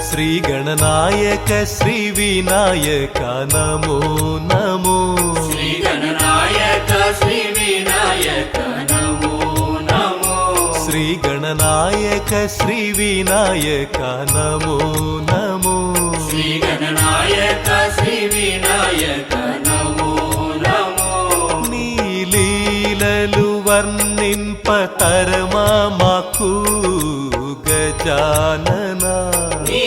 శ్రీ గణనాయక శ్రీ వినాయక నమో నమో. శ్రీ గణనాయక శ్రీ వినాయక నమో నమో. శ్రీ గణనాయక శ్రీ వినాయక నమో నమో. శ్రీ గణనాయక శ్రీ వినాయక నమో నమో. నీ లీలలు వర్ణింపతరమా మాకు గజాననా. నీ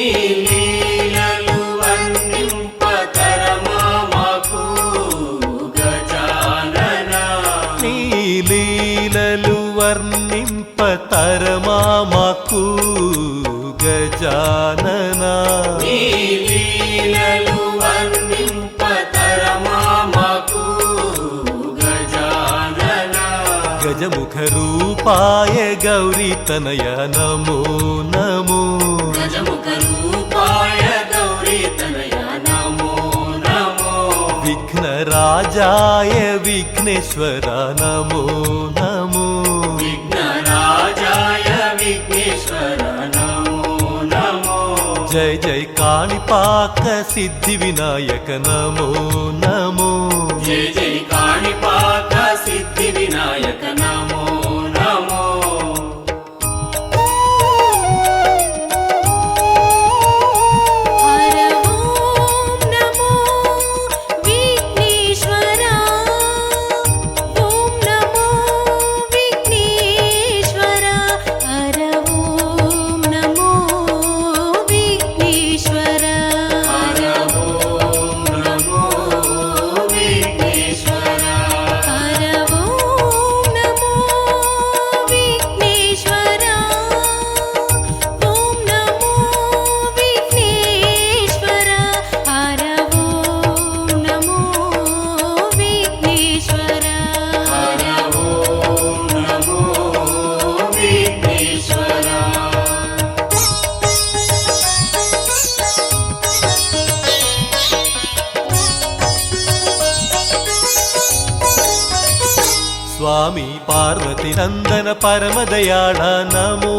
లీలలు వర్ణింపతరమా మాకు గజాననా. నీ లీలలు వర్ణింపతరమా మాకు గజాననా. నీ లీలలు వర్ణింపతరమా మాకు గజాననా. గజముఖ రూపాయ గౌరీ తనయ నమో నమో. గజముఖ రూపాయ గౌరీ తనయ నమో నమో. విఘ్నరాజాయ విఘ్నేశ్వర నమో నమో. విఘ్నరాజాయ విఘ్నేశ్వర నమో నమో. జయ జయ కాణిపాక సిద్ధి వినాయక నమో నమో. జయ జయ కాణిపాక సిద్ధి వినాయక నమో నమో. హర ఓం నమో విఘ్నేశ్వర. ఓం నమో విఘ్నేశ్వర. హర ఓం నమో విఘ్నేశ్వర. హర ఓం నమో విఘ్నేశ్వర. హర ఓం నమో విఘ్నేశ్వర. ఓం నమో విఘ్నేశ్వర. హర ఓం నమో విఘ్నేశ్వర. హర ఓం నమో విఘ్నేశ్వర. స్వామి పార్వతి నందన పరమదయాళ నమో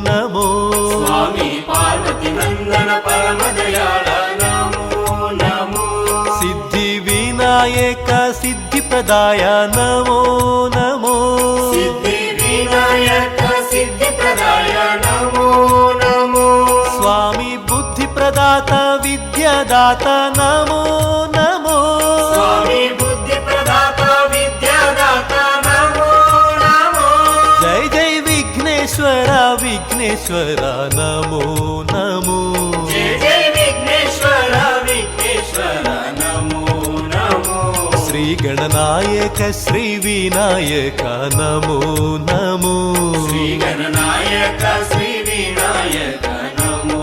నమో. స్వామి పార్వతి నందన పరమదయాళ నమో నమో. సిద్ధి వినాయక సిద్ధి ప్రదాయ నమో నమో. సిద్ధి వినాయక సిద్ధి ప్రదాయ నమో నమో. స్వామి బుద్ధి ప్రదాత విద్యాదాత నమో నమో. స్వామి బుద్ధి ప్రదాత విద్యాదాత నమో నమో. జై జై విఘ్నేశ్వర విఘ్నేశ్వర నమో నమో. జయ జయ విఘ్నేశ్వర విఘ్నేశ్వర నమో నమో. శ్రీ గణనాయక శ్రీ వినాయక నమో నమో. శ్రీ గణనాయక శ్రీ వినాయక నమో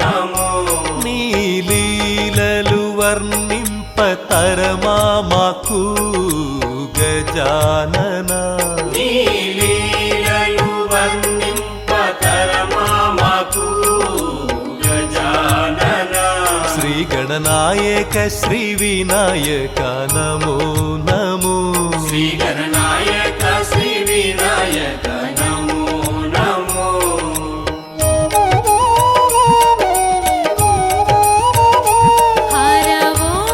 నమో. నీ లీలలు వర్ణింపతరమా మాకు గజాననా. నీ లీలలు వర్ణింపతరమా మాకు గజాననా. శ్రీ గణనాయక శ్రీ వినాయక నమో నమో. శ్రీ గణనాయక శ్రీ వినాయక నమో నమో. హర ఓం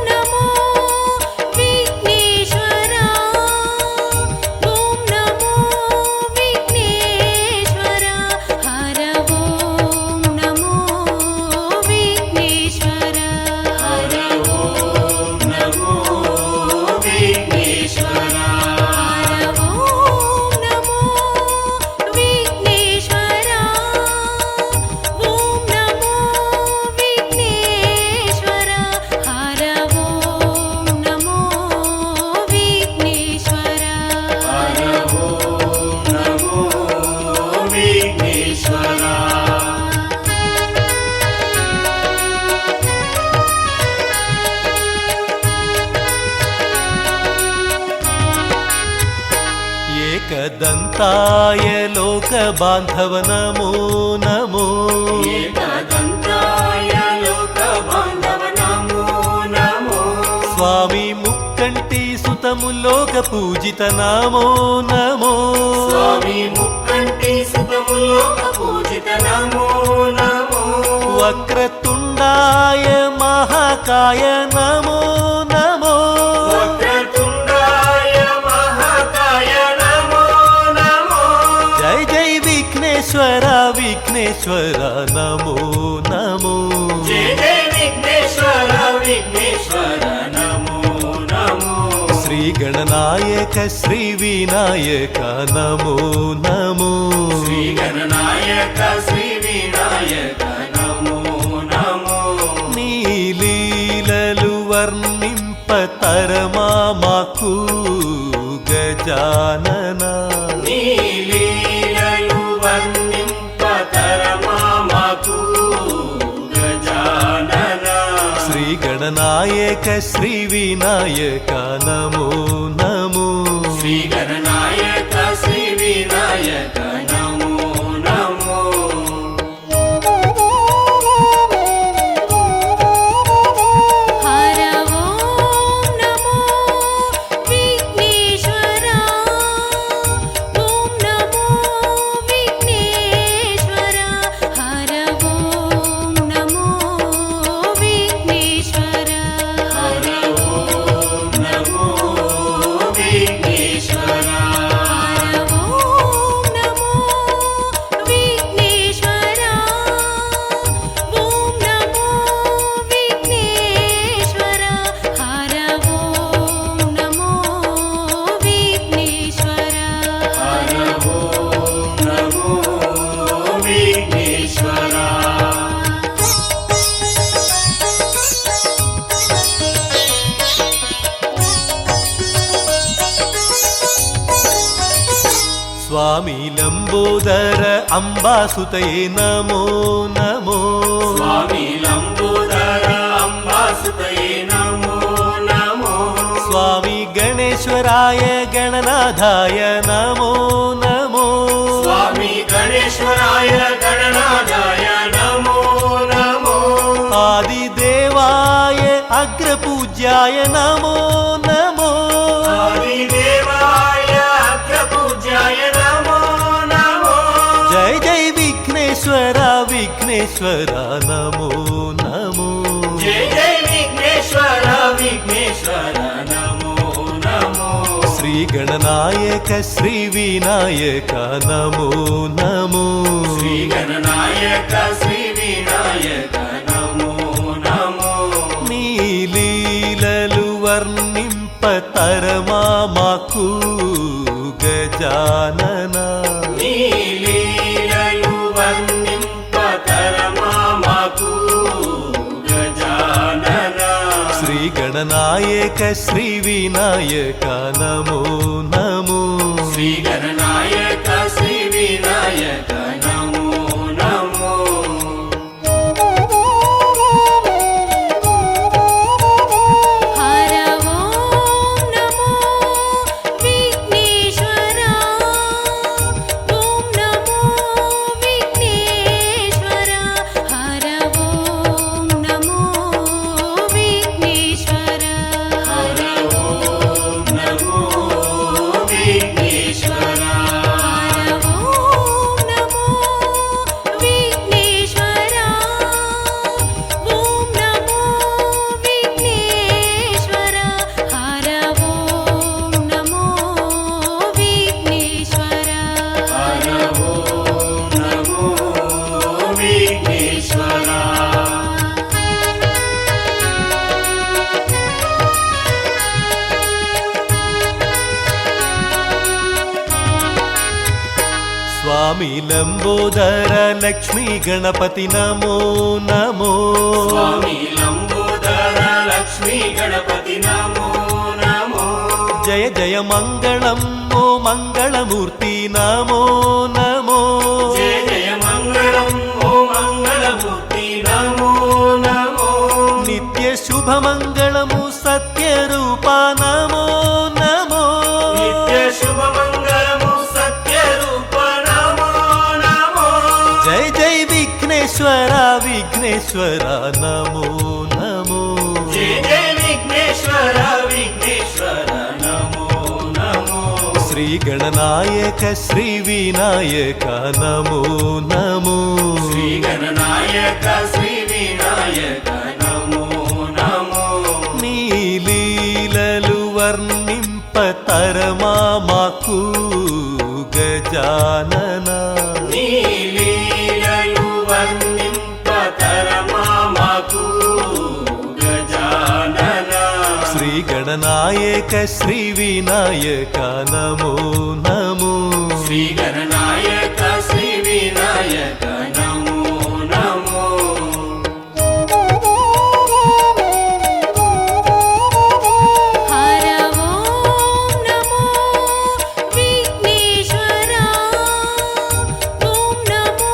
నమో విఘ్నేశ్వర. ఓం నమో విఘ్నేశ్వర. హర ఓం నమో విఘ్నేశ్వర. హర ఓం నమో एकदन्ताय लोकबान्धव नमो नमो एकदन्ताय लोकबान्धव नमो नमो स्वामी मुक्कण्टी सुतमु लोकपूजित नमो नमो स्वामी मुक्कण्टी सुतमु लोकपूजित नमो नमो वक्रतुण्डाय महाकाय नमो नमो वक्रतुण्डाय महाकाय नमो नमो जय जय विघ्नेश्वर विघ्नेश्वर नमो नमो जय जय विघ्नेश्वर विघ्नेश्वर नमो नमो श्रीगणनायक श्रीविनायक नमो नमो श्रीगणनायक श्रीविनायक नमो नमो नीलीललु वर्णिंपतरमा माकु गजानना नीलीललु वर्णिंपतरमा माकु गजानना श्रीगणनायक श्रीविनायक नमो नमो श्रीगणनायक श्रीविनायक नमो नमो हर ॐ नमो विघ्नेश्वरा ॐ नमो विघ्नेश्वरा हर ॐ नमो विघ्नेश्वरा हर ॐ नमो विघ्नेश्वरा हर ॐ नमो विघ्नेश्वरा ॐ नमो विघ्नेश्वरा हर ॐ नमो विघ्नेश्वरा हर ॐ नमो विघ्नेश्वरा स्वामी लंबोदर अंबासुतये नमो नमो स्वामी लंबोदर अंबासुतये नमो नमो स्वामी गणेश्वराय गणनाथाय नमो नमो स्वामी गणेश्वराय गणनाथाय नमो नमो आदिदेवाय अग्रपूज्याय नमो नमो आदिदेवाय अग्रपूज्याय नमो नमो जय जय विघ्नेश्वर विघ्नेश्वर नमो नमो जय जय विघ्नेश्वर विघ्नेश्वर नमो नमो श्रीगणनायक श्रीविनायक नमो नमो श्रीगणनायक श्रीविनायक नमो नमो नीलीललु वर्णिंपतरमा माकु गजानना नीलीललु वर्णिंपतरमा माकु गजानना श्रीगणनायक श्रीविनायक नमो नमो श्रीगणनायक श्रीविनायक नमो नमो हर ॐ नमो विघ्नेश्वरा ॐ नमो विघ्नेश्वरा हर ॐ नमो विघ्नेश्वरा हर ॐ नमो विघ्नेश्वरा हर ॐ नमो विघ्नेश्वरा ॐ नमो विघ्नेश्वरा हर ॐ नमो विघ्नेश्वरा हर ॐ नमो विघ्नेश्वरा स्वामी लंबोदर लक्ष्मी गणपति नमो नमो स्वामी लंबोदर लक्ष्मी गणपति नमो नमो जय जय मंगलम ओ मंगलमूर्ति नमो नमो जय जय मंगलम ओ मंगलमूर्ति नमो नमो नित्य शुभ मंगलमु सत्य रूपा नमो नमो नित्य शुभ मंगलमु सत्य విఘ్నేశ్వర విఘ్నేశ్వర నమో నమో జయ జయ విఘ్నేశ్వర విఘ్నేశ్వర నమో నమో శ్రీ గణనాయక శ్రీ వినాయక నమో నమో శ్రీ గణనాయక శ్రీ వినాయక నమో నమో నీ లీలలు వర్ణింపతరమా మాకు గజానన నీ లీలలు వర్ణింపతరమా మాకు గజానన శ్రీ గణనాయక శ్రీ వినాయక నమో నమో శ్రీ గణనాయక శ్రీ వినాయక నమో నమో హర ఓం నమో విఘ్నేశ్వర ఓం నమో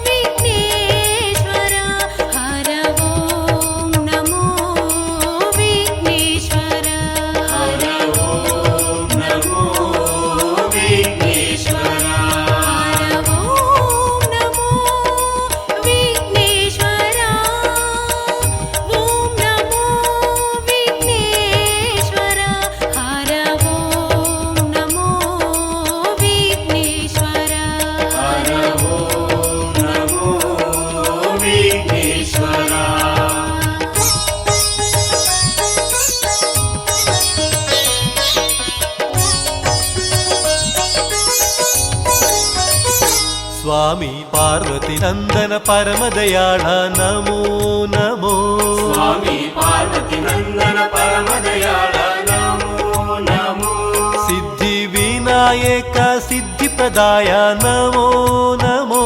విఘ్నేశ్వర హర ఓం నమో విఘ్నేశ్వర హర ఓం నమో విఘ్నేశ్వర హర ఓం నమో విఘ్నేశ్వర ఓం నమో విఘ్నేశ్వర హర ఓం నమో విఘ్నేశ్వర హర ఓం నమో విఘ్నేశ్వర స్వామి పార్వతి నందన పరమదయాళ నమో నమో స్వామి పార్వతి నందన పరమదయాళ నమో నమో సిద్ధి వినాయక సిద్ధి ప్రదాయ నమో నమో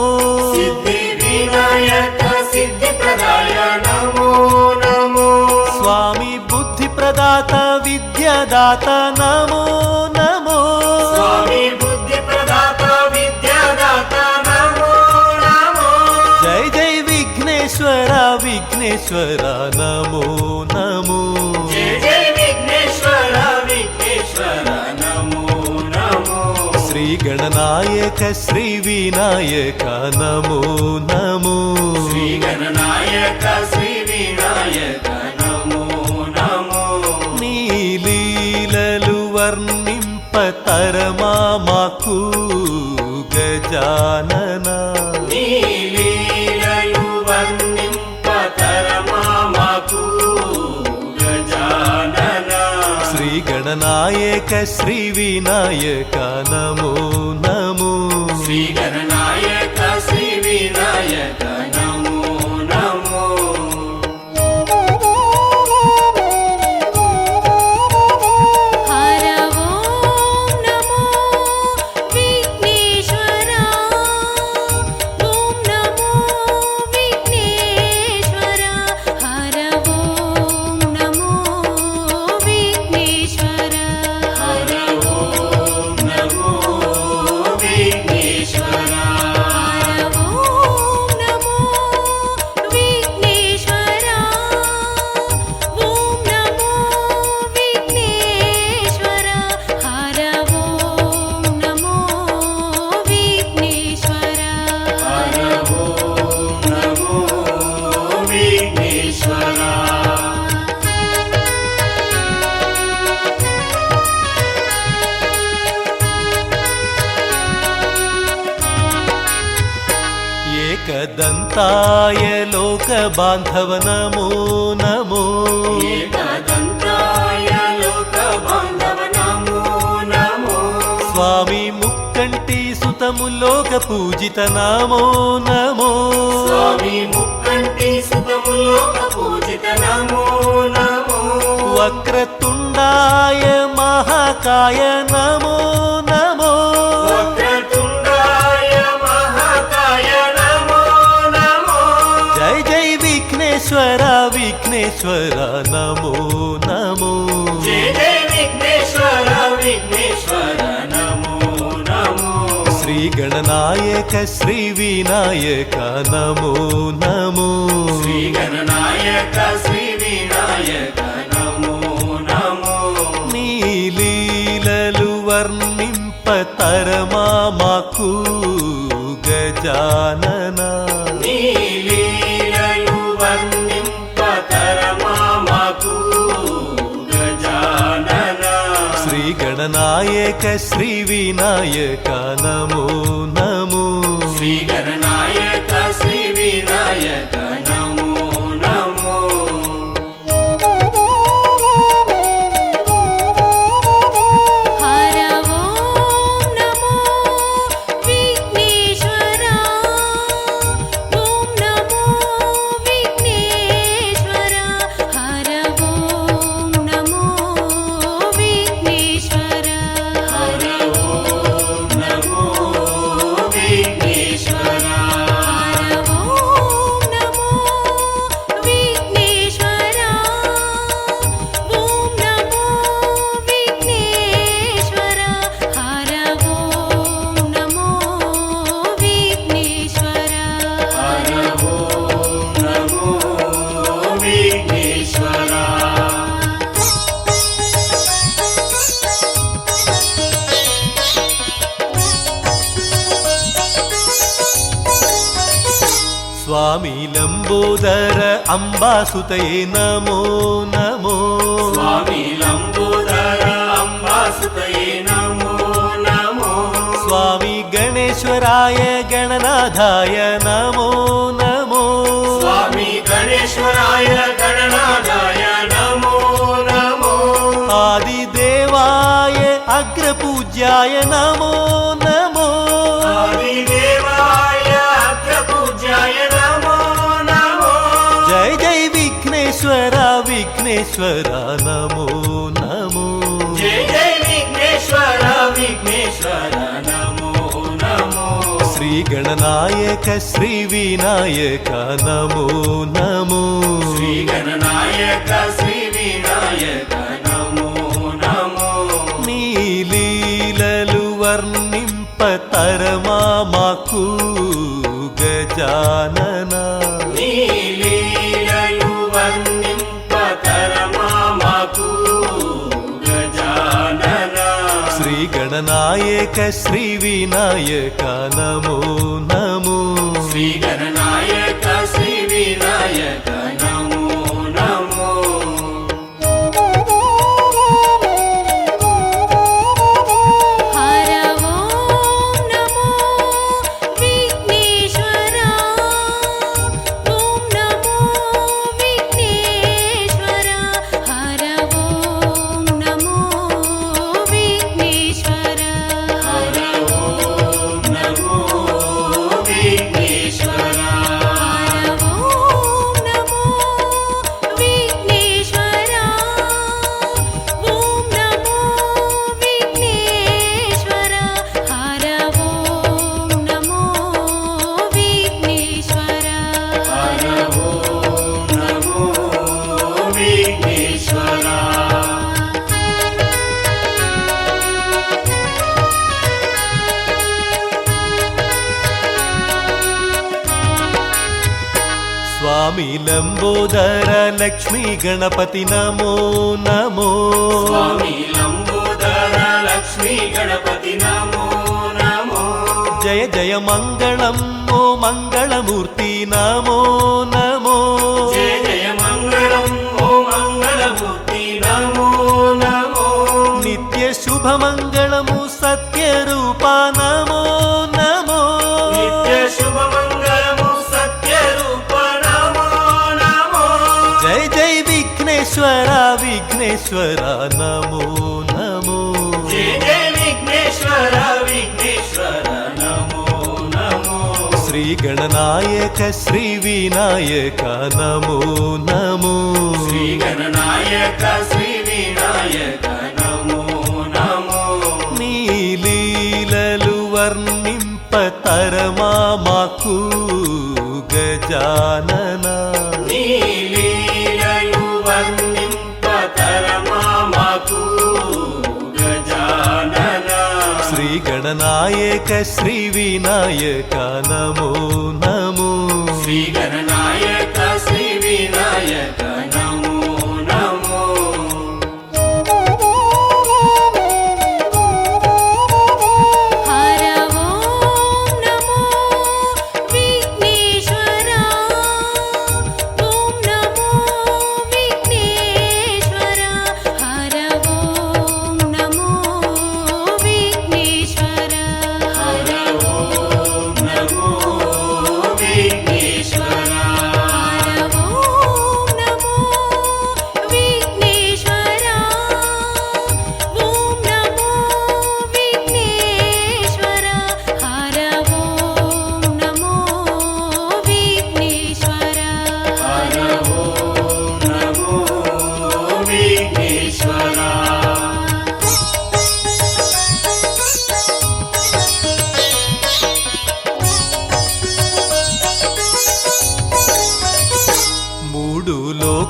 సిద్ధి వినాయక సిద్ధి ప్రదాయ నమో నమో స్వామి బుద్ధి ప్రదాత విద్యాదాత నమో నమో స్వామి బుద్ధి ప్రదాత విద్యాదాత నమో నమో జై జై విఘ్నేశ్వర విఘ్నేశ్వర నమో నమో జయ జయ విఘ్నేశ్వర విఘ్నేశ్వర నమో నమో శ్రీ గణనాయక శ్రీ వినాయక నమో నమో శ్రీ గణనాయక శ్రీ వినాయక నమో నమో నీ లీలలు వర్ణింపతరమా మాకు గజానన నీ లీలలు వర్ణింపతరమా మాకు గజానన శ్రీ గణనాయక శ్రీ వినాయక నమో నమో శ్రీ గణనాయక శ్రీ వినాయక నమో నమో హర ఓం నమో విఘ్నేశ్వర ఓం నమో విఘ్నేశ్వర హర ఓం నమో విఘ్నేశ్వర హర ఓం నమో విఘ్నేశ్వర హర ఓం నమో విఘ్నేశ్వర ఓం నమో విఘ్నేశ్వర హర ఓం నమో విఘ్నేశ్వర హర ఓం నమో విఘ్నేశ్వర ఏకదంతాయ లోక బాంధవ నమో నమో ఏకదంతాయ లోక బాంధవ నమో నమో స్వామి ముక్కంటి సుతము లోక పూజిత నమో నమో స్వామి ముక్కంటి సుతములోక పూజిత నమో నమో వక్రతుండాయ మహాకాయ నమో నమో వక్రతుండాయ మహాకాయ నమో నమో జై జై విఘ్నేశ్వర విఘ్నేశ్వర నమో నమో జయ జయ విఘ్నేశ్వర విఘ్నేశ్వర నమో నమో శ్రీ గణనాయక శ్రీ వినాయక నమో నమో శ్రీ గణనాయక శ్రీ వినాయక నమో నమో నీ లీలలు వర్ణింపతరమా మాకు గజానన నీ శ్రీగణనాయక శ్రీ వినాయక నమో నమో శ్రీగణనాయక శ్రీ వినాయక నమో నమో హర ఓం నమో విఘ్నేశ్వర ఓం నమో విఘ్నేశ్వర హర ఓం నమో విఘ్నేశ్వర హర ఓం నమో విఘ్నేశ్వర హర ఓం నమో విఘ్నేశ్వర ఓం నమో విఘ్నేశ్వర హర ఓం నమో విఘ్నేశ్వర హర ఓం నమో విఘ్నేశ్వర స్వామి లంబోదర అంబాసుతయే నమో నమో స్వామి లంబోదర అంబాసుతయే నమో నమో స్వామి గణేశ్వరాయ గణనాథాయ నమో నమో స్వామి గణేశ్వరాయ గణనాథాయ నమో నమో ఆదిదేవాయ అగ్రపూజ్యాయ నమో నమో ఆదిదేవాయ అగ్రపూజ్యాయ నమో నమో జై జై విఘ్నేశ్వర విఘ్నేశ్వర నమో నమో జయ జయ విఘ్నేశ్వర విఘ్నేశ్వర నమో నమో శ్రీ గణనాయక శ్రీ వినాయక నమో నమో శ్రీ గణనాయక శ్రీ వినాయక నమో నమో నీ లీలలు వర్ణింప తరమా మాకు గజానన నీ లీలలు వర్ణింపతరమా మాకు గజానన శ్రీ గణనాయక శ్రీ వినాయక నమో నమో శ్రీ గణనాయక శ్రీ వినాయక నమో నమో హర ఓం నమో విఘ్నేశ్వర ఓం నమో విఘ్నేశ్వర హర ఓం నమో విఘ్నేశ్వర హర ఓం నమో విఘ్నేశ్వర హర ఓం నమో విఘ్నేశ్వర ఓం నమో విఘ్నేశ్వర హర ఓం నమో విఘ్నేశ్వర హర ఓం నమో విఘ్నేశ్వర స్వామి లంబోదర లక్ష్మీ గణపతి నమో నమో స్వామి లంబోదర లక్ష్మీ గణపతి నమో నమో జయ జయ మంగళం ఓ మంగళమూర్తి నమో నమో జయ జయ మంగళం ఓ మంగళమూర్తి నమో నమో నిత్య శుభమంగళము సత్యరూప నమో నమో నిత్య శుభ మంగళము సత్యరూప నమో నమో జై జై విఘ్నేశ్వర విఘ్నేశ్వర నమో నమో జయ జయ విఘ్నేశ్వర విఘ్నేశ్వర నమో నమో శ్రీ గణనాయక శ్రీ వినాయక నమో నమో శ్రీ గణనాయక శ్రీ వినాయక నమో నమో నీ లీలలు వర్ణింప తరమా మాకు గజానన నీ లీలలు వర్ణింపతరమా మాకు గజానన శ్రీ గణనాయక శ్రీ వినాయక నమో నమో శ్రీ గణనాయక శ్రీ వినాయక నమో నమో హర ఓం నమో విఘ్నేశ్వర ఓం నమో విఘ్నేశ్వర హర ఓం నమో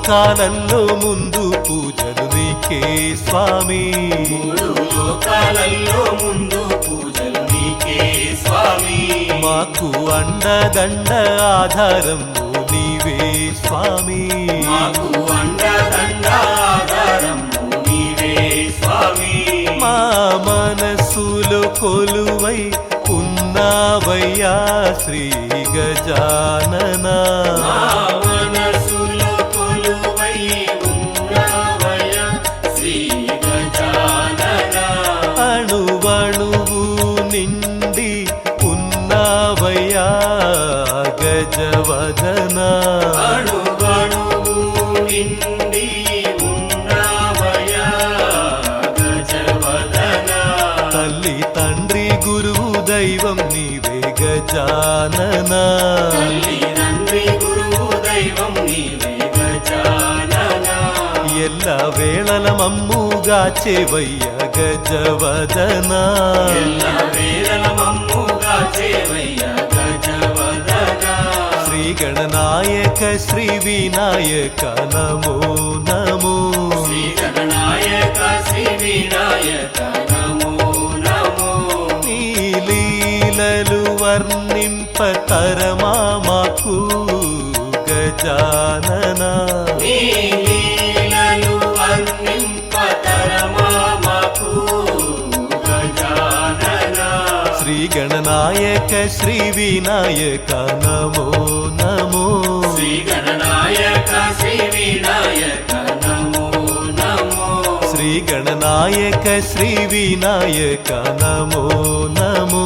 లోకాలలో ముందు పూజలు నీకే స్వామి. మూడు లోకాలలో ముందు పూజలు నీకే స్వామి. మాకు అండదండ ఆధారము నీవే స్వామి. మాకు అండదండ ఆధారము నీవే స్వామి. మా మనసులో కొలువై ఉన్నావయ్యా శ్రీ గజానన. మా మనసులో కొలువై ఉన్నావయ్యా శ్రీ గజానన. అణువణువు నిండి ఉన్నావయ్యా గజవదన. అణువణువు నిండి ఉన్నావయ్యా గజవదన. తల్లి తండ్రి గురువు దైవం నీవే గజానన. తల్లి తండ్రి గురువు దైవం నీవే గజానన. ఎల్ల వేళల మమ్ముగా చెవయ్య గజవదన. ఎల్ల వేళల మమ్ముగా చేవయ్య గజవదన. శ్రీ గణనాయక శ్రీ వినాయక నమో నమో. శ్రీ గణనాయక శ్రీ వినాయక నమో నమో. నీ లీలలు వర్ణింప తరమా మాకు గజానన. నీ లీలలు వర్ణింపతరమా మాకు గజానన. శ్రీ గణనాయక శ్రీ వినాయక నమో నమో. శ్రీ గణనాయక శ్రీ వినాయక నమో నమో. శ్రీ గణనాయక శ్రీ వినాయక నమో నమో.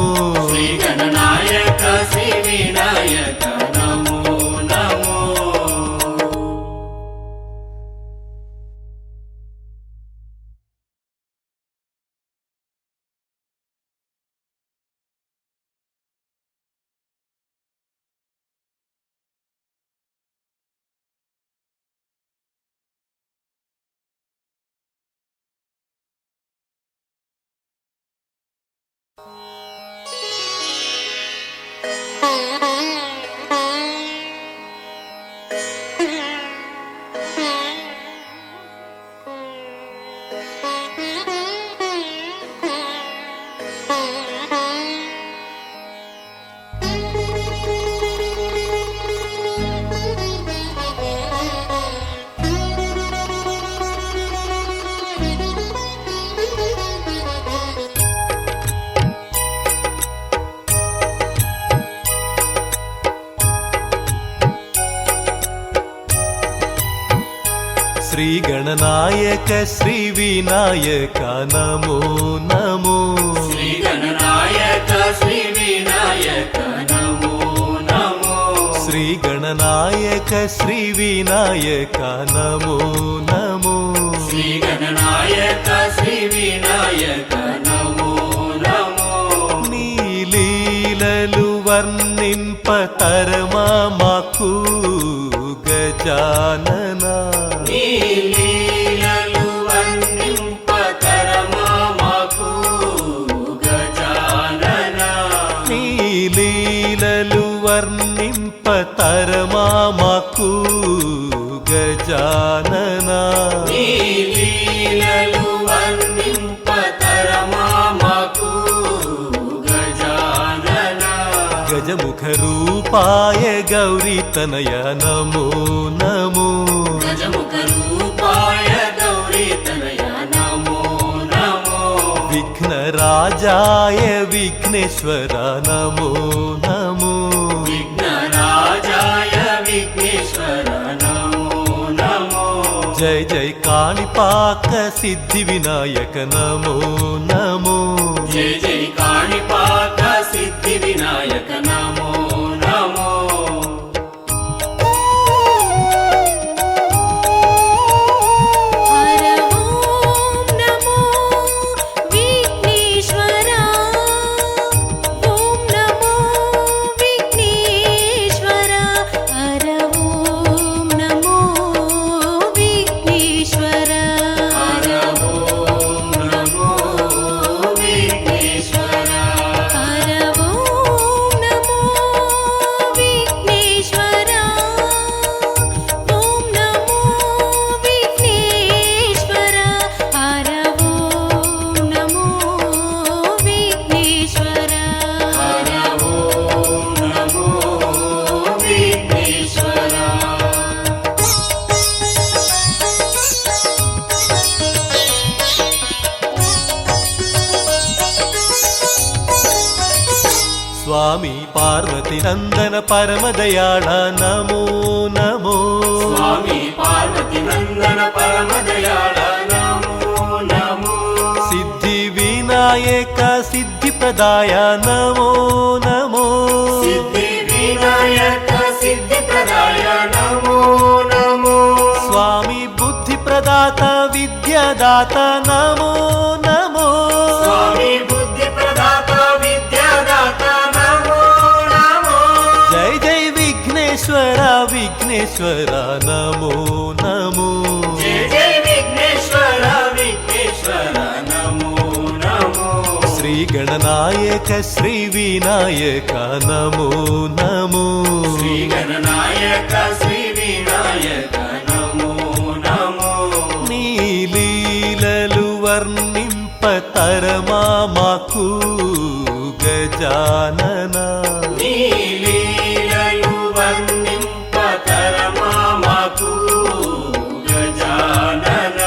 శ్రీ గణనాయక శ్రీ వినాయక నమో నమో. శ్రీ గణనాయక శ్రీ వినాయక నమో నమో. శ్రీ గణనాయక శ్రీ వినాయక నమో నమో. శ్రీ గణనాయక శ్రీ వినాయక నమో నమో. శ్రీ గణనాయక శ్రీ వినాయక నమో నమో. నీ లీలలు వర్ణింప తరమా మాకు గజానన. నీ లీలలు వర్ణింపతరమా మాకు గజానన. నీ లీలలు వర్ణింప తరమా మాకు గజానన. నీ లీలలు వర్ణింపతరమా మాకు గజానన. గజముఖ రూపాయ గౌరీ తనయ నమో నమో. గజముఖ రూపాయ గౌరీ తనయ నమో నమో. విఘ్న రాజాయ విఘ్నేశ్వర నమో నమో. విఘ్నరాజాయ విఘ్నేశ్వర నమో నమో. జయ జయ కాణిపాక సిద్ధి వినాయక నమో నమో. జయ జయ కాణిపాక సిద్ధి వినాయక నమో నమో. హర ఓం నమో విఘ్నేశ్వర. ఓం నమో విఘ్నేశ్వర. హర ఓం నమో విఘ్నేశ్వర. హర ఓం నమో విఘ్నేశ్వర. స్వామి పార్వతి నందన పరమదయాళ నమో నమో స్వామి పార్వతి నందన పరమదయాళ నమో నమో సిద్ధి వినాయక సిద్ధి ప్రదాయ నమో నమో సిద్ధి వినాయక సిద్ధి ప్రదాయ నమో నమో స్వామి బుద్ధి ప్రదాత విద్యాదాత నమో నమో స్వామి బుద్ధి ప్రదాత విద్యాదాత నమో నమో జై జై విఘ్నేశ్వర విఘ్నేశ్వర నమో నమో జయ జయ విఘ్నేశ్వర విఘ్నేశ్వర నమో నమో శ్రీ గణనాయక శ్రీ వినాయక నమో నమో శ్రీ గణనాయక శ్రీ వినాయక నమో నమో నీ లీలలు వర్ణింపతరమా మాకు గజానన నీ లీలలు వర్ణింపతరమా మాకు గజానన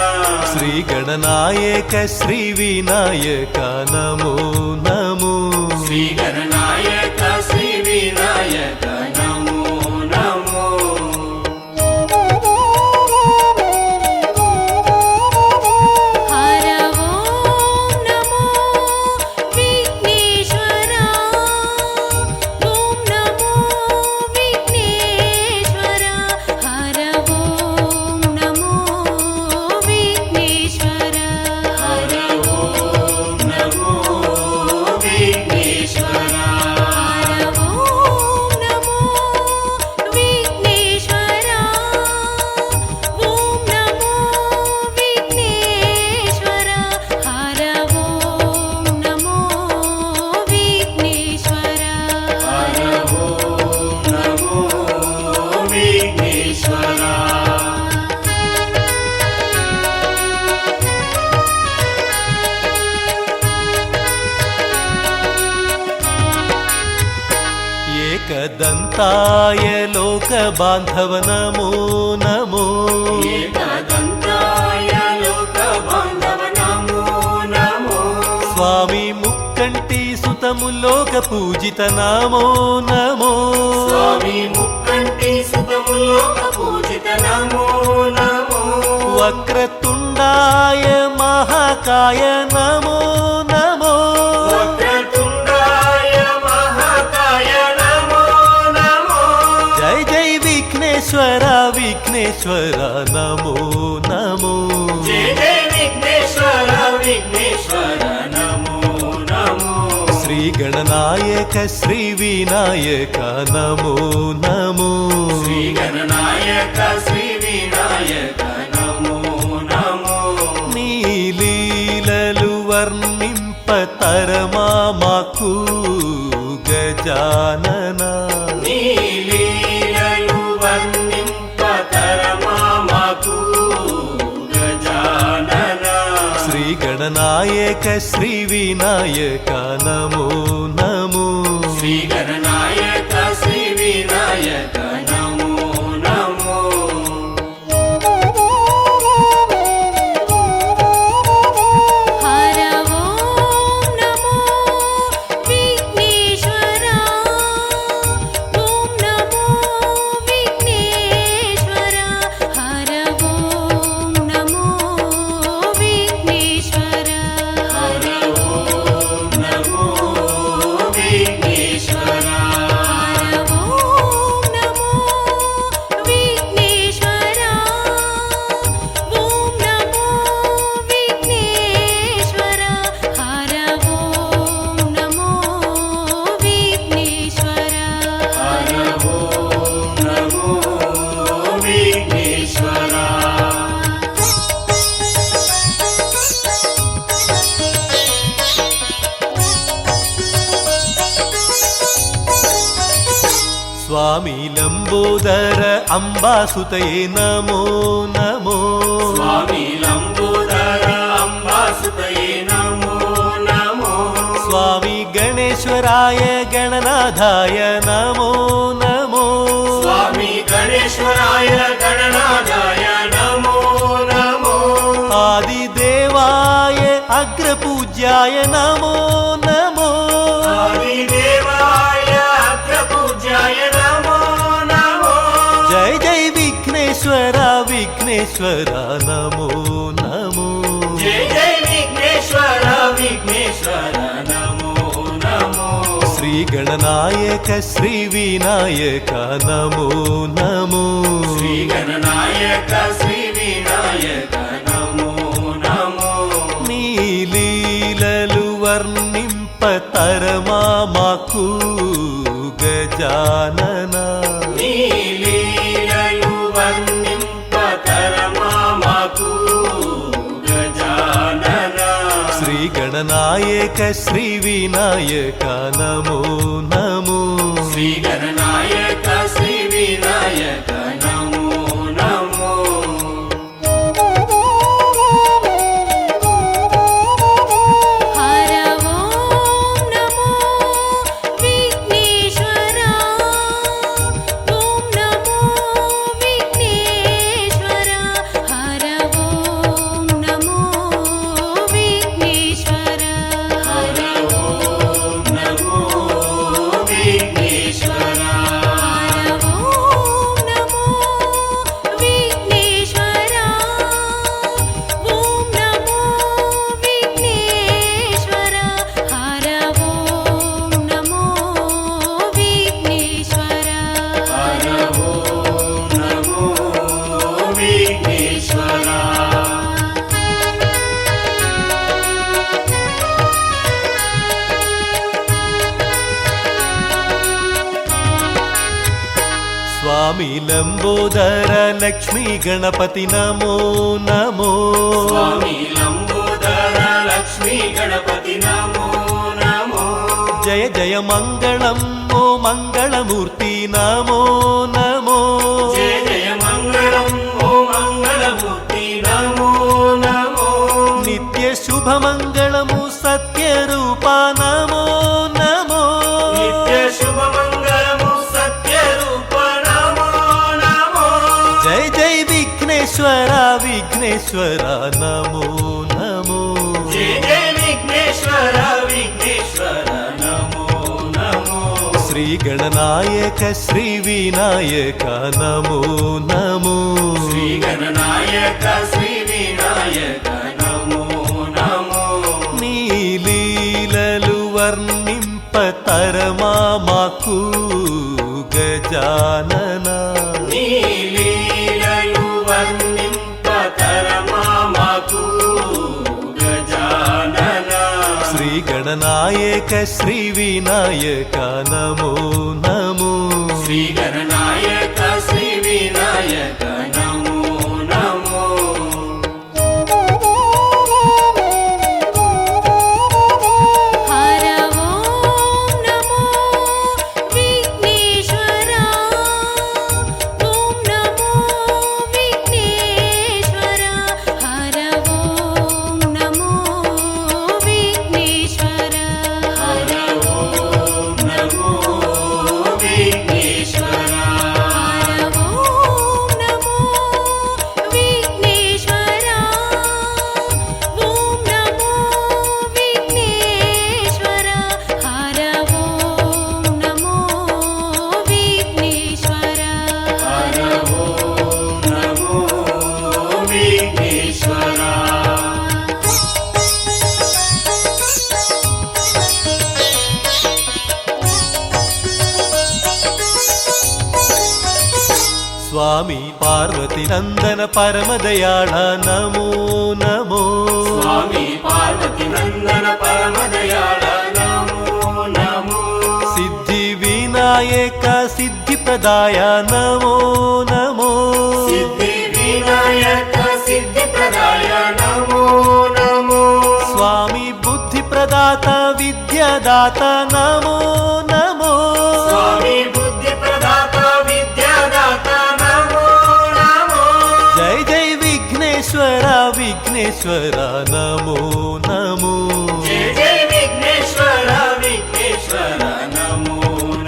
శ్రీ గణనాయక శ్రీ వినాయక నమో నమో శ్రీ గణనాయక శ్రీ వినాయక నమో నమో హర ఓం నమో విఘ్నేశ్వర ఓం నమో విఘ్నేశ్వర హర ఓం నమో విఘ్నేశ్వర హర ఓం నమో విఘ్నేశ్వర హర ఓం నమో విఘ్నేశ్వర ఓం నమో విఘ్నేశ్వర హర ఓం నమో విఘ్నేశ్వర హర ఓం నమో విఘ్నేశ్వర ఏకదంతాయ లోక బాంధవ నమో నమో ఏకదంతాయ లోక బాంధవ నమో నమో స్వామి ముక్కంటి సుతము లోక పూజిత నమో నమో స్వామి ముక్కంటి సుతము లోక పూజిత నమో నమో వక్రతుండాయ మహాకాయ నమో నమో వక్రతుండాయ మహాకాయ నమో నమో జై జై విఘ్నేశ్వర విఘ్నేశ్వర నమో నమో జయ జయ విఘ్నేశ్వర విఘ్నేశ్వర నమో నమో శ్రీ గణనాయక శ్రీ వినాయక నమో నమో శ్రీ గణనాయక శ్రీ వినాయక నమో నమో నీ లీలలు వర్ణింపతరమా మాకు గజానన నీ లీలలు వర్ణింపతరమా మాకు గజానన శ్రీ గణనాయక శ్రీ వినాయక నమో నమో శ్రీ గణనాయక శ్రీ వినాయక నమో నమో హర ఓం నమో విఘ్నేశ్వర ఓం నమో విఘ్నేశ్వర హర ఓం నమో విఘ్నేశ్వర హర ఓం నమో విఘ్నేశ్వర హర ఓం నమో విఘ్నేశ్వర ఓం నమో విఘ్నేశ్వర హర ఓం నమో విఘ్నేశ్వర హర ఓం నమో విఘ్నేశ్వర స్వామి లంబోదర అంబాసుతయే నమో నమో స్వామి లంబోదర అంబాసుతయే నమో నమో స్వామి గణేశ్వరాయ గణనాథాయ నమో నమో స్వామి గణేశ్వరాయ గణనాథాయ నమో నమో ఆదిదేవాయ అగ్రపూజ్యాయ నమో నమో ఆదిదేవాయ విఘ్నేశ్వర నమో నమో జయ జయ విఘ్నేశ్వర విఘ్నేశ్వర నమో నమో శ్రీ గణనాయక శ్రీ వినాయక నమో నమో శ్రీ గణనాయక శ్రీ వినాయక నమో నమో నీ లీలలు వర్ణింపతరమా మాకు గజానన నీ లీలలు వర్ణింపతరమా మాకు గజానన శ్రీ గణనాయక శ్రీ వినాయక నమో నమో శ్రీ గణనాయక శ్రీ వినాయక నమో నమో హర ఓం నమో విఘ్నేశ్వర ఓం నమో విఘ్నేశ్వర హర ఓం నమో విఘ్నేశ్వర హర ఓం నమో విఘ్నేశ్వర హర ఓం నమో విఘ్నేశ్వర ఓం నమో విఘ్నేశ్వర హర ఓం నమో విఘ్నేశ్వర హర ఓం నమో విఘ్నేశ్వర స్వామి లంబోదర లక్ష్మీ గణపతి నమో నమో స్వామి లంబోదర లక్ష్మీ గణపతి నమో నమో జయ జయ మంగళం ఓ మంగళమూర్తి నమో నమో జయ జయ మంగళం ఓ మంగళమూర్తి నమో నమో నిత్య శుభమంగళము సత్యరూప నమో నమో నిత్య శుభమంగళము సత్యరూప నమో నమో జై జై విఘ్నేశ్వర విఘ్నేశ్వర నమో నమో జయ జయ విఘ్నేశ్వర విఘ్నేశ్వర నమో నమో శ్రీ గణనాయక శ్రీ వినాయక నమో నమో శ్రీ గణనాయక శ్రీ వినాయక నమో నమో నీ లీలలు వర్ణింపతరమా మాకు గజానన నీ లీలలు వర్ణింపతరమా మాకు గజానన శ్రీ గణనాయక శ్రీ వినాయక నమో నమో శ్రీ గణనాయక శ్రీ వినాయక నమో నమో హర ఓం నమో విఘ్నేశ్వర ఓం నమో విఘ్నేశ్వర హర ఓం నమో విఘ్నేశ్వర హర ఓం నమో విఘ్నేశ్వర హర ఓం నమో విఘ్నేశ్వర ఓం నమో విఘ్నేశ్వర హర ఓం నమో విఘ్నేశ్వర హర ఓం నమో విఘ్నేశ్వర స్వామి పార్వతి నందన పరమదయాళ నమో నమో స్వామి పార్వతి నందన పరమదయాళ నమో నమో సిద్ధి వినాయక సిద్ధి ప్రదాయ నమో నమో సిద్ధి వినాయక సిద్ధి ప్రదాయ నమో నమో స్వామి బుద్ధి ప్రదాత విద్యాదాత నమో నమో స్వామి బుద్ధి ప్రదాత విద్యాదాత నమో నమో జై జై విఘ్నేశ్వర విఘ్నేశ్వర నమో నమో జయ జయ విఘ్నేశ్వర విఘ్నేశ్వర నమో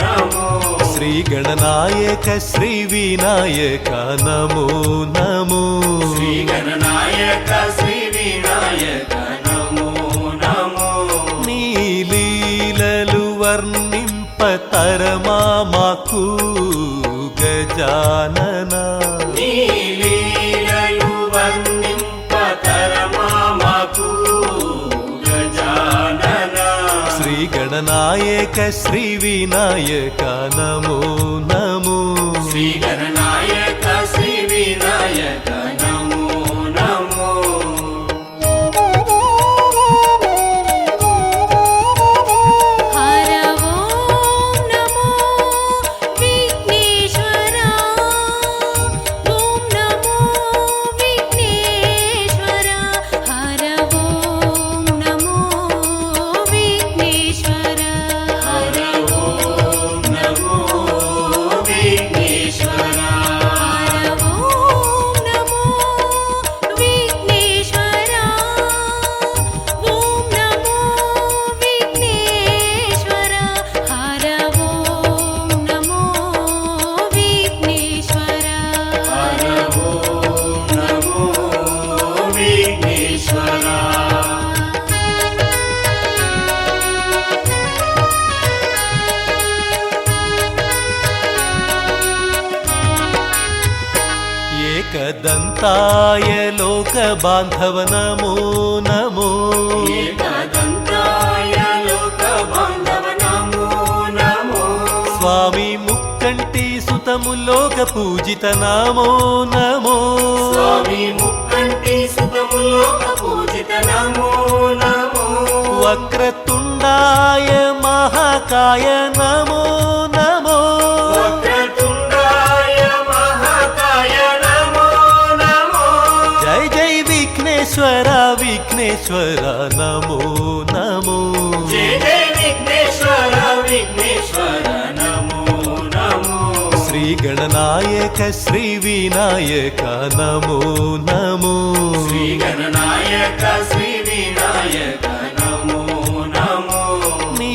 నమో శ్రీ గణనాయక శ్రీ వినాయక నమో నమో శ్రీ గణనాయక శ్రీ వినాయక నమో నమో నీ లీలలు వర్ణింపతరమా మాకు గజానన నీ లీలలు శ్రీగణనాయక శ్రీ వినాయక నమో నమో శ్రీ గణనాయక శ్రీ వినాయక నమో నమో హర ఓం నమో విఘ్నేశ్వర ఓం నమో విఘ్నేశ్వర హర ఓం నమో విఘ్నేశ్వర హర ఓం నమో విఘ్నేశ్వర హర ఓం నమో విఘ్నేశ్వర ఓం నమో విఘ్నేశ్వర హర ఓం నమో విఘ్నేశ్వర హర ఓం నమో విఘ్నేశ్వర ఏకదంతాయ లోక బాంధవ నమో నమో ఏకదంతాయ లోక బాంధవ నమో నమో స్వామి ముక్కంటి సుతము లోక పూజిత నమో నమో స్వామి ముక్కంటి సుతములోక పూజిత నమో నమో వక్రతుండాయ మహాకాయ నమో నమో వక్రతుండాయ మహాకాయ నమో నమో జై జై విఘ్నేశ్వర విఘ్నేశ్వర నమో నమో జయ జయ విఘ్నేశ్వర విఘ్నేశ్వర నమో నమో శ్రీ గణనాయక శ్రీ వినాయక నమో నమో శ్రీ గణనాయక శ్రీ వినాయక నమో నమో నీ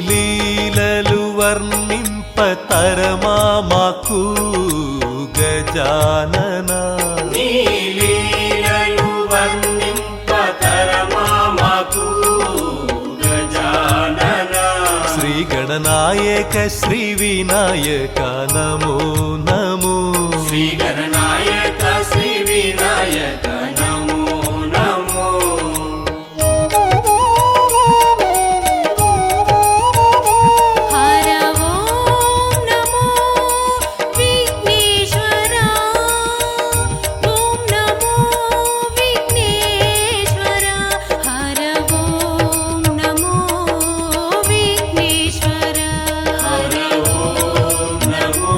లీలలు వర్ణింప తరమా మాకు గజానన నీ లీలలు వర్ణింపతరమా మాకు గజానన శ్రీ గణనాయక శ్రీ వినాయక నమో నమో శ్రీ గణనాయక శ్రీ వినాయక నమో నమో హర ఓం నమో విఘ్నేశ్వర ఓం నమో విఘ్నేశ్వర హర ఓం నమో విఘ్నేశ్వర హర ఓం నమో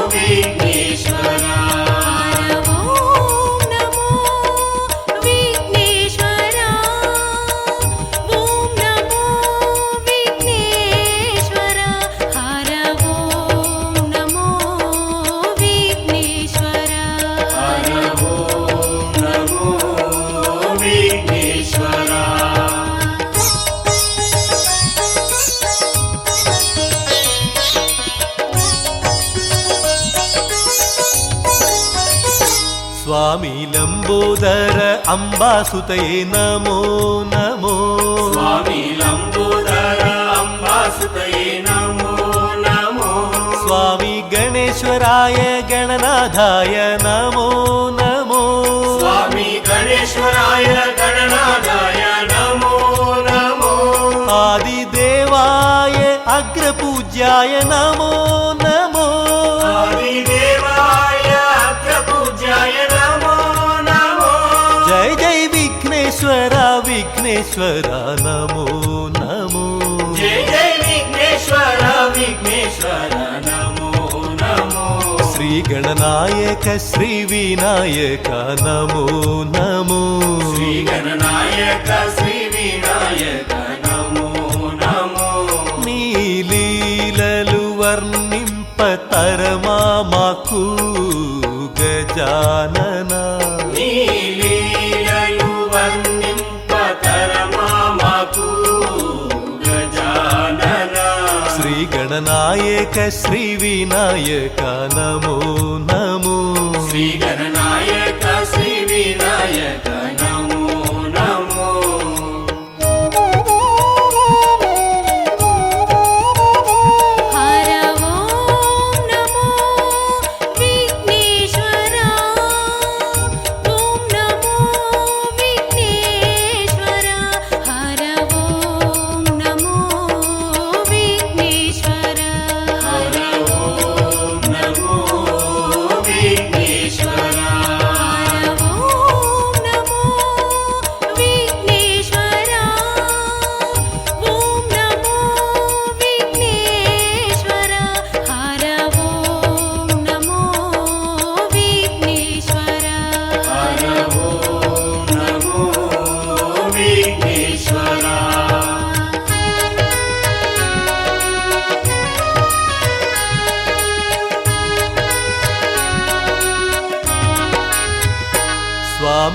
విఘ్నేశ్వర హర ఓం నమో విఘ్నేశ్వర ఓం నమో విఘ్నేశ్వర హర ఓం నమో విఘ్నేశ్వర హర ఓం నమో విఘ్నేశ్వర స్వామి లంబోదర అంబాసుతయే నమో నమో స్వామి లంబోదర అంబాసుతయే నమో నమో స్వామి గణేశ్వరాయ గణనాథాయ నమో నమో స్వామి గణేశ్వరాయ గణనాథాయ నమో నమో ఆదిదేవాయ అగ్రపూజ్యాయ నమో నమో ఆదిదేవాయ అగ్రపూజ్యాయ నమో నమో జై జై విఘ్నేశ్వర విఘ్నేశ్వర నమో నమో జయ జయ విఘ్నేశ్వర విఘ్నేశ్వర నమో నమో శ్రీ గణనాయక శ్రీ వినాయక నమో నమో శ్రీ గణనాయక శ్రీ వినాయక నమో నమో నీ లీలలు వర్ణింప తరమా మాకు గజానన నీ లీలలు వర్ణింపతరమా మాకు గజానన శ్రీ గణనాయక శ్రీ వినాయక నమో నమో శ్రీ గణనాయక శ్రీ వినాయక నమో నమో హర ఓం నమో విఘ్నేశ్వర ఓం నమో విఘ్నేశ్వర హర ఓం నమో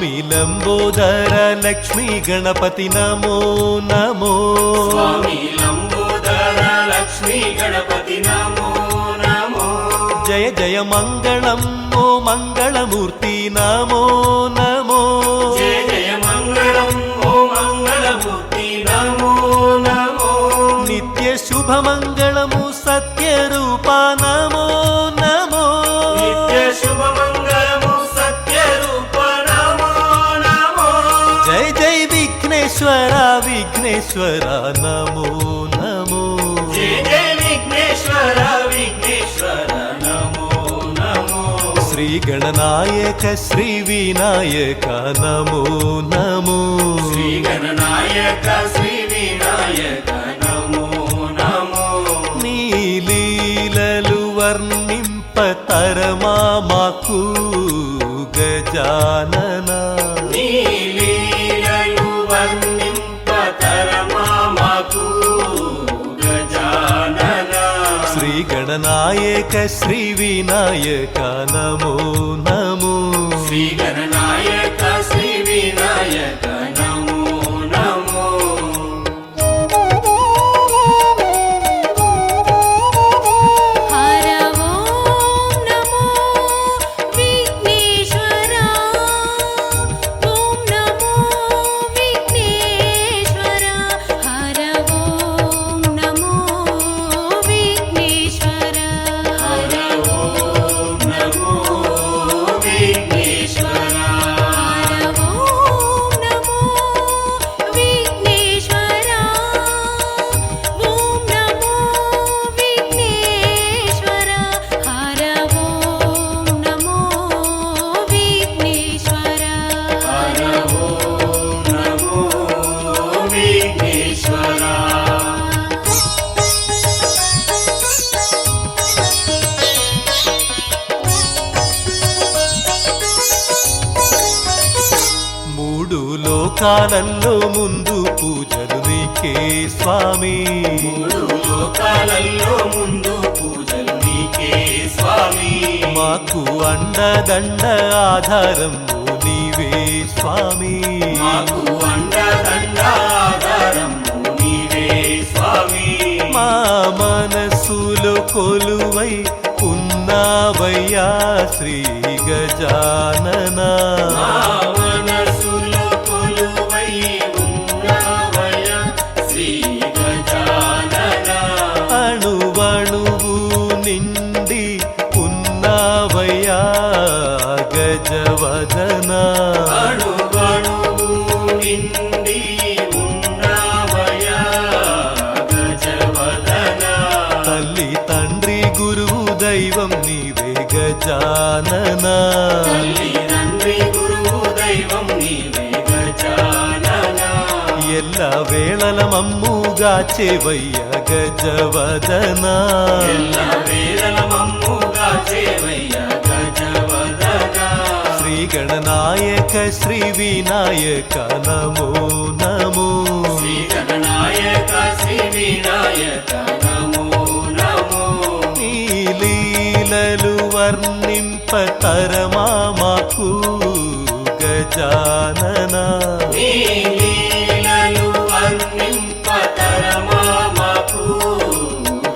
స్వామి లంబోదర లక్ష్మీ గణపతి నమో నమో స్వామి లంబోదర లక్ష్మీ గణపతి నమో నమో జయ జయ మంగళం ఓ మంగళమూర్తి నమో నమో జయ జయ మంగళం ఓ మంగళమూర్తి నమో నమో నిత్య శుభమంగళము సత్యరూప నమో నమో నిత్య శుభమంగళము సత్యరూప నమో నమో జై జై విఘ్నేశ్వర విఘ్నేశ్వర నమో నమో జయ జయ విఘ్నేశ్వర విఘ్నేశ్వర నమో నమో శ్రీ గణనాయక శ్రీ వినాయక నమో నమో శ్రీ గణనాయక శ్రీ వినాయక నమో నమో నీ లీలలు వర్ణింప తరమా మాకు గజానన నీ లీలలు వర్ణింపతరమా మాకు గజానన శ్రీ గణనాయక శ్రీ వినాయక నమో నమో శ్రీ గణనాయక శ్రీ వినాయక నమో నమో హర ఓం నమో విఘ్నేశ్వర ఓం నమో విఘ్నేశ్వర హర ఓం నమో విఘ్నేశ్వర హర ఓం నమో విఘ్నేశ్వర హర ఓం నమో విఘ్నేశ్వర ఓం నమో విఘ్నేశ్వర హర ఓం నమో విఘ్నేశ్వర హర ఓం నమో విఘ్నేశ్వర మూడు లోకాలలో ముందు పూజలు నీకే స్వామి మూడు లోకాలలో ముందు పూజలు నీకే స్వామి మాకు అండదండ ఆధారము నీవే స్వామి మాకు అండదండ ఆధారము నీవే స్వామి మా మనసులో కొలువై ఉన్నావయ్యా శ్రీ గజానన మా మనసులో కొలువై ఉన్నవయ్యా శ్రీ గజానన అణువణువు నిండి ఉన్నావయ్యా గజవదన అణువణువు నిండి ఉన్నవయ్యా గజవదన తల్లి తండ్రి గురువు దైవం నీవే గజానన తల్లి తండ్రి గురువు దైవం నీవే గజానన ఎల్ల వేళల మమ్ముగా చెవయ్య గజవదన ఎల్ల వేళల మమ్ముగా చేవయ్య గజవదన శ్రీ గణనాయక శ్రీ వినాయక నమో నమో శ్రీ గణనాయక శ్రీ వినాయక నమో నమో నీ లీలలు వర్ణింప తరమా మాకు గజానన నీ లీలలు వర్ణింపతరమా మాకు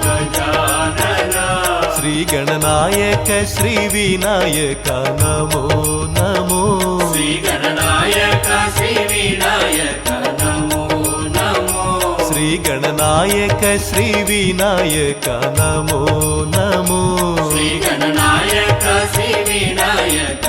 గజానన శ్రీ గణనాయక శ్రీ వినాయక నమో నమో శ్రీ గణనాయక శ్రీ వినాయక నమో నమో శ్రీ గణనాయక శ్రీ వినాయక నమో నమో శ్రీ గణనాయక శ్రీ వినాయక